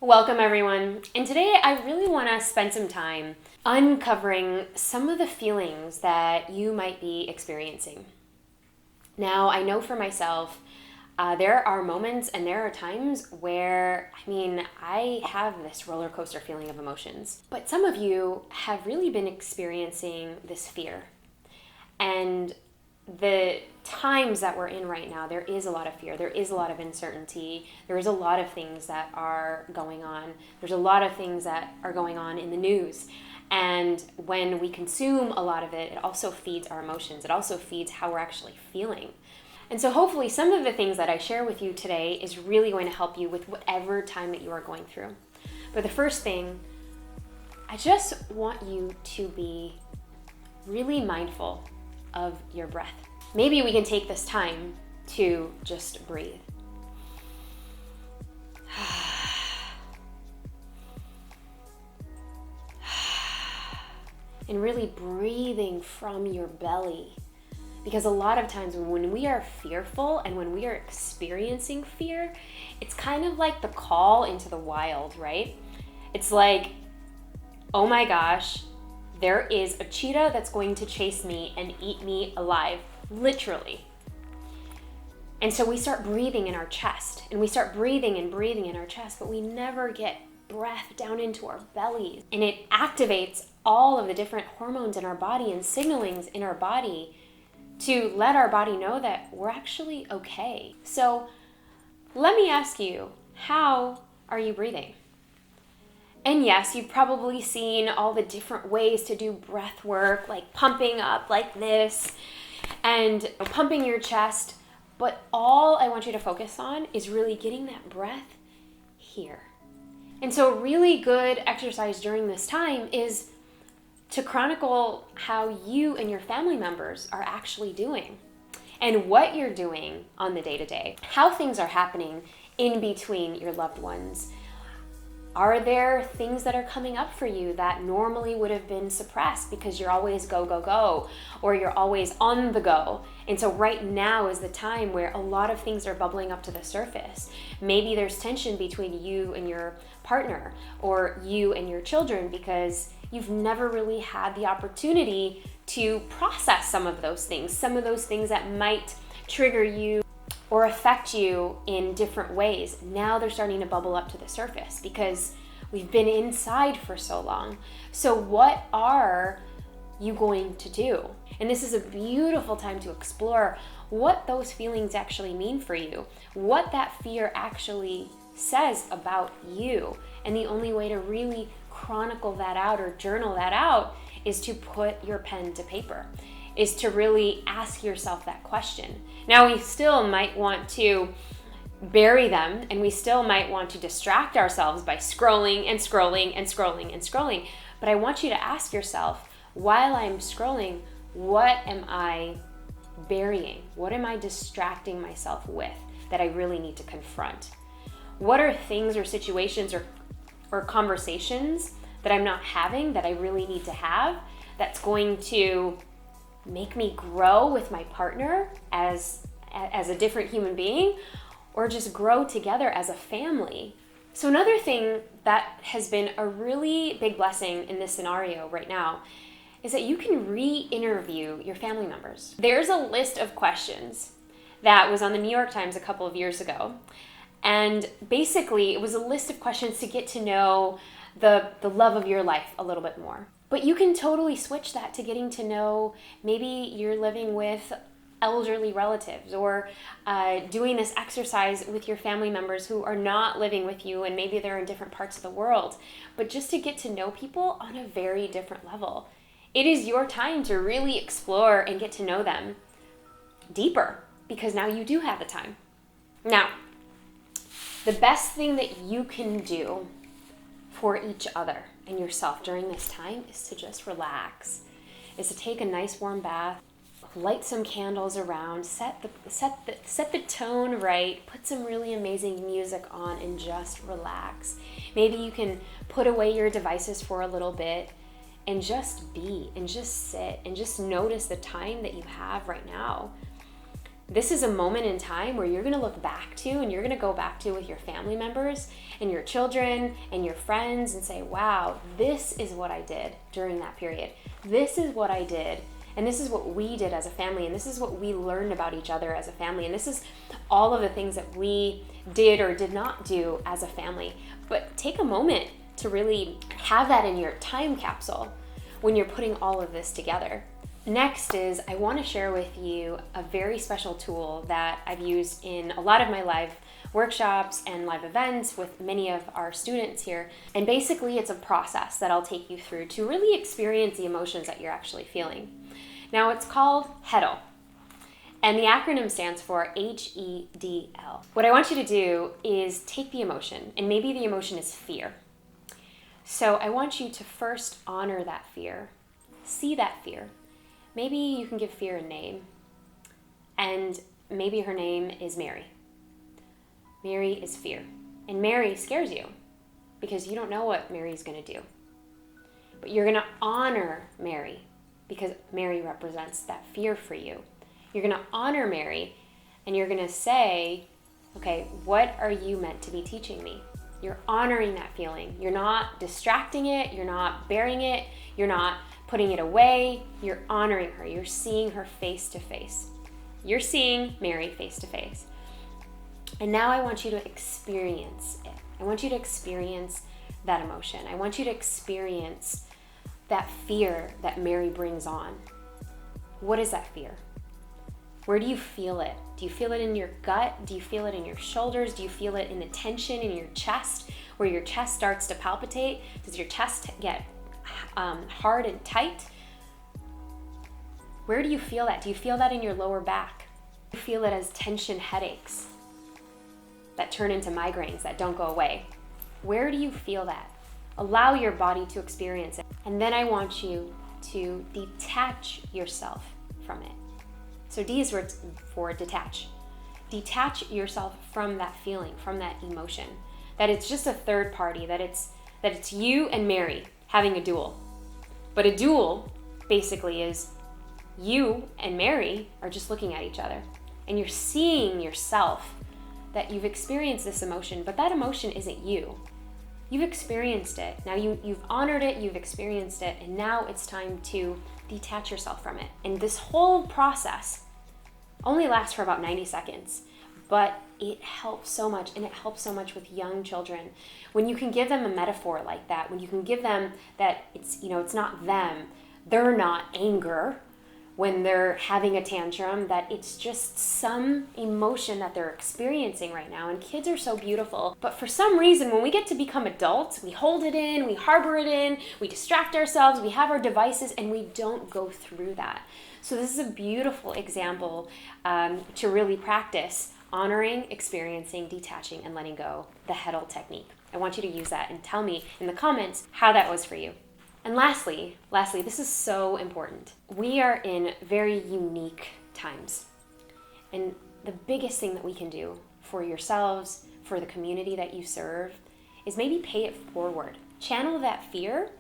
Welcome everyone, and today I really want to spend some time uncovering some of the feelings that you might be experiencing. Now, I know for myself, there are moments and there are times where, I have this roller coaster feeling of emotions. But some of you have really been experiencing this fear. And the times that we're in right now, there is a lot of fear, there is a lot of uncertainty, there is a lot of things that are going on. There's a lot of things that are going on in the news. And when we consume a lot of it, it also feeds our emotions. It also feeds how we're actually feeling. And so hopefully some of the things that I share with you today is really going to help you with whatever time that you are going through. But the first thing, I just want you to be really mindful of your breath. Maybe we can take this time to just breathe. And really breathing from your belly. Because a lot of times when we are fearful and when we are experiencing fear, it's kind of like the call into the wild, right? It's like, oh my gosh, there is a cheetah that's going to chase me and eat me alive, literally. And so we start breathing in our chest, and we start breathing and breathing in our chest, but we never get breath down into our bellies. And it activates all of the different hormones in our body and signalings in our body to let our body know that we're actually okay. So let me ask you, how are you breathing? And yes, you've probably seen all the different ways to do breath work, like pumping up like this and pumping your chest. But all I want you to focus on is really getting that breath here. And so a really good exercise during this time is to chronicle how you and your family members are actually doing and what you're doing on the day-to-day, how things are happening in between your loved ones. Are there things that are coming up for you that normally would have been suppressed because you're always go, go, go, or you're always on the go? And so right now is the time where a lot of things are bubbling up to the surface. Maybe there's tension between you and your partner or you and your children because you've never really had the opportunity to process some of those things that might trigger you or affect you in different ways. Now they're starting to bubble up to the surface because we've been inside for so long. So what are you going to do? And this is a beautiful time to explore what those feelings actually mean for you, what that fear actually says about you. And the only way to really chronicle that out or journal that out is to put your pen to paper, is to really ask yourself that question. Now, we still might want to bury them, and we still might want to distract ourselves by scrolling and scrolling and scrolling and scrolling. But I want you to ask yourself, while I'm scrolling, what am I burying? What am I distracting myself with that I really need to confront? What are things or situations or conversations that I'm not having that I really need to have that's going to make me grow with my partner as a different human being, or just grow together as a family? So another thing that has been a really big blessing in this scenario right now is that you can re-interview your family members. There's a list of questions that was on the New York Times a couple of years ago. And basically it was a list of questions to get to know the love of your life a little bit more. But you can totally switch that to getting to know, maybe you're living with elderly relatives, or doing this exercise with your family members who are not living with you and maybe they're in different parts of the world, but just to get to know people on a very different level. It is your time to really explore and get to know them deeper because now you do have the time. Now, the best thing that you can do for each other and yourself during this time is to just relax, is to take a nice warm bath, light some candles around, set the tone right, put some really amazing music on, and just relax. Maybe you can put away your devices for a little bit and just be and just sit and just notice the time that you have right now. This is a moment in time where you're going to look back to, and you're going to go back to with your family members and your children and your friends and say, wow, this is what I did during that period. This is what I did. And this is what we did as a family. And this is what we learned about each other as a family. And this is all of the things that we did or did not do as a family. But take a moment to really have that in your time capsule when you're putting all of this together. Next is, I want to share with you a very special tool that I've used in a lot of my live workshops and live events with many of our students here. And basically it's a process that I'll take you through to really experience the emotions that you're actually feeling. Now it's called Hetal, and the acronym stands for HEDL. What I want you to do is take the emotion, and maybe the emotion is fear. So I want you to first honor that fear, see that fear. Maybe you can give fear a name, and maybe her name is Mary. Mary is fear, and Mary scares you because you don't know what Mary's going to do. But you're going to honor Mary because Mary represents that fear for you. You're going to honor Mary, and you're going to say, okay, what are you meant to be teaching me? You're honoring that feeling. You're not distracting it. You're not burying it. You're not putting it away. You're honoring her. You're seeing her face to face. You're seeing Mary face to face. And now I want you to experience it. I want you to experience that emotion. I want you to experience that fear that Mary brings on. What is that fear? Where do you feel it? Do you feel it in your gut? Do you feel it in your shoulders? Do you feel it in the tension in your chest, where your chest starts to palpitate? Does your chest get hard and tight? Where do you feel that? Do you feel that in your lower back? Do you feel it as tension headaches that turn into migraines that don't go away? Where do you feel that? Allow your body to experience it. And then I want you to detach yourself from it. So D is for detach. Detach yourself from that feeling, from that emotion. That it's just a third party, that it's you and Mary having a duel. But a duel basically is you and Mary are just looking at each other. And you're seeing yourself that you've experienced this emotion, but that emotion isn't you. You've experienced it. Now you've honored it, you've experienced it, and now it's time to detach yourself from it. And this whole process only lasts for about 90 seconds, but it helps so much, and it helps so much with young children. When you can give them a metaphor like that, when you can give them that it's not them, they're not anger when they're having a tantrum, that it's just some emotion that they're experiencing right now. And kids are so beautiful. But for some reason, when we get to become adults, we hold it in, we harbor it in, we distract ourselves, we have our devices, and we don't go through that. So this is a beautiful example to really practice honoring, experiencing, detaching, and letting go, the Hetal technique. I want you to use that and tell me in the comments how that was for you. And lastly, this is so important. We are in very unique times. And the biggest thing that we can do for yourselves, for the community that you serve, is maybe pay it forward. Channel that fear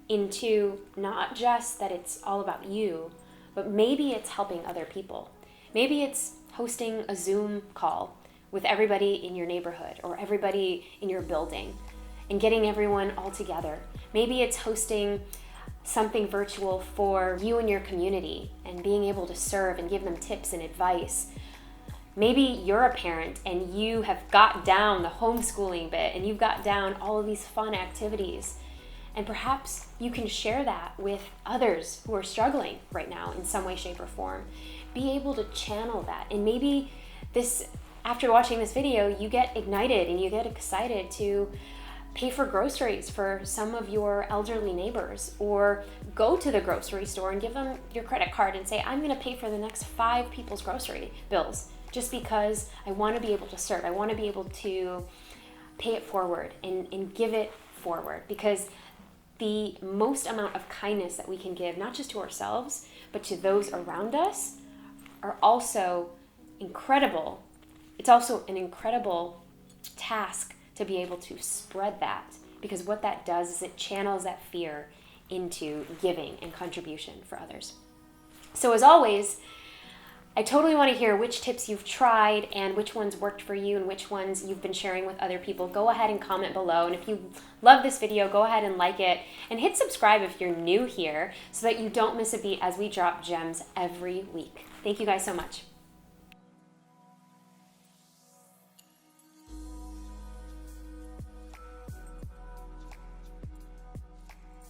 into not just that it's all about you, but maybe it's helping other people. Maybe it's hosting a Zoom call with everybody in your neighborhood or everybody in your building and getting everyone all together. Maybe it's hosting something virtual for you and your community and being able to serve and give them tips and advice. Maybe you're a parent and you have got down the homeschooling bit and you've got down all of these fun activities. And perhaps you can share that with others who are struggling right now in some way, shape, or form. Be able to channel that. And maybe after watching this video, you get ignited and you get excited to pay for groceries for some of your elderly neighbors, or go to the grocery store and give them your credit card and say, I'm gonna pay for the next 5 people's grocery bills just because I wanna be able to serve. I wanna be able to pay it forward and give it forward, because the most amount of kindness that we can give, not just to ourselves, but to those around us, are also incredible. It's also an incredible task to be able to spread that, because what that does is it channels that fear into giving and contribution for others. So as always, I totally want to hear which tips you've tried and which ones worked for you and which ones you've been sharing with other people. Go ahead and comment below. And if you love this video, go ahead and like it and hit subscribe if you're new here so that you don't miss a beat as we drop gems every week. Thank you guys so much.